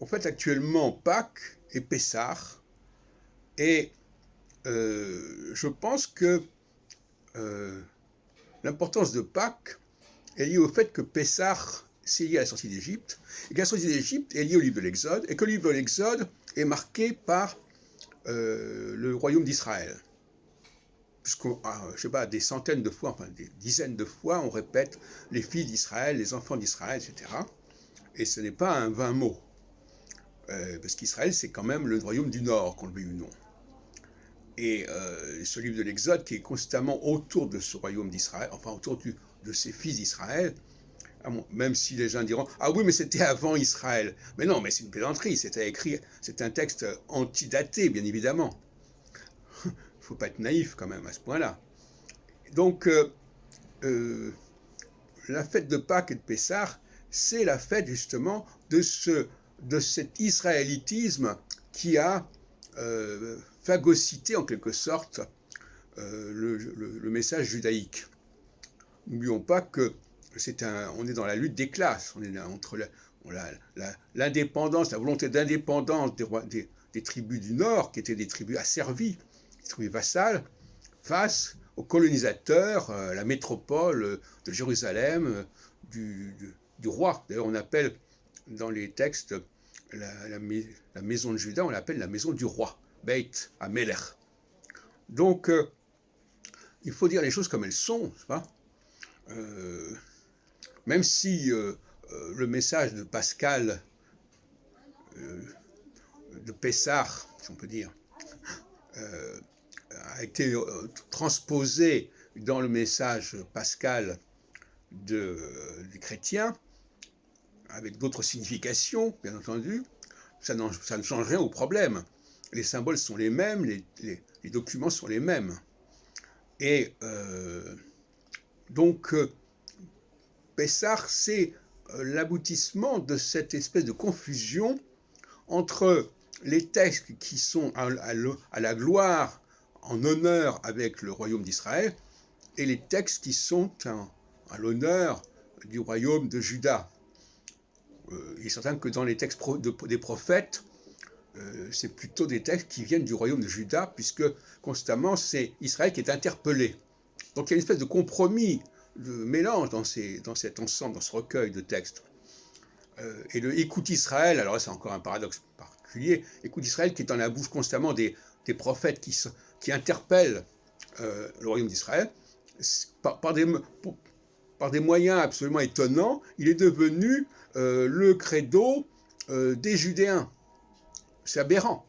En fait, actuellement, Pâques et Pessah, et je pense que euh, l'importance de Pâques est liée au fait que Pessah, c'est lié à la sortie d'Égypte, et que la sortie d'Égypte est liée au livre de l'Exode, et que le livre de l'Exode est marqué par le royaume d'Israël. Puisqu'on, je sais pas, des centaines de fois, enfin des dizaines de fois, on répète les filles d'Israël, les enfants d'Israël, etc. Et ce n'est pas un vain mot. Parce qu'Israël, c'est quand même le royaume du Nord, qu'on le veuille ou non. Et ce livre de l'Exode, qui est constamment autour de ce royaume d'Israël, enfin autour de ces fils d'Israël, même si les gens diront « Ah oui, mais c'était avant Israël ». Mais non, mais c'est une plaisanterie, c'est un texte antidaté, bien évidemment. Il ne faut pas être naïf quand même à ce point-là. Donc, la fête de Pâques et de Pessah, c'est la fête justement de cet israélitisme qui a phagocyté en quelque sorte le message judaïque. N'oublions pas que on est dans la lutte des classes, on est entre l'indépendance, la volonté d'indépendance des tribus du Nord, qui étaient des tribus asservies, des tribus vassales, face aux colonisateurs, la métropole de Jérusalem, du roi. D'ailleurs, on appelle dans les textes la maison de Juda, on l'appelle la maison du roi, Beit Hamelech. Donc, il faut dire les choses comme elles sont, n'est-ce pas? Même si le message de Pascal, de Pessah, si on peut dire, a été transposé dans le message pascal des chrétiens, avec d'autres significations, bien entendu, ça ne change rien au problème. Les symboles sont les mêmes, les documents sont les mêmes. Et donc, Pessah, c'est l'aboutissement de cette espèce de confusion entre les textes qui sont à la gloire, en honneur avec le royaume d'Israël, et les textes qui sont à l'honneur du royaume de Juda. Il est certain que dans les textes des prophètes, c'est plutôt des textes qui viennent du royaume de Juda, puisque constamment c'est Israël qui est interpellé. Donc il y a une espèce de compromis, de mélange dans cet ensemble, dans ce recueil de textes. Et le Écoute Israël, alors là c'est encore un paradoxe particulier, Écoute Israël qui est dans la bouche constamment des prophètes qui interpellent le royaume d'Israël, par des moyens absolument étonnants, il est devenu le credo des Judéens. C'est aberrant.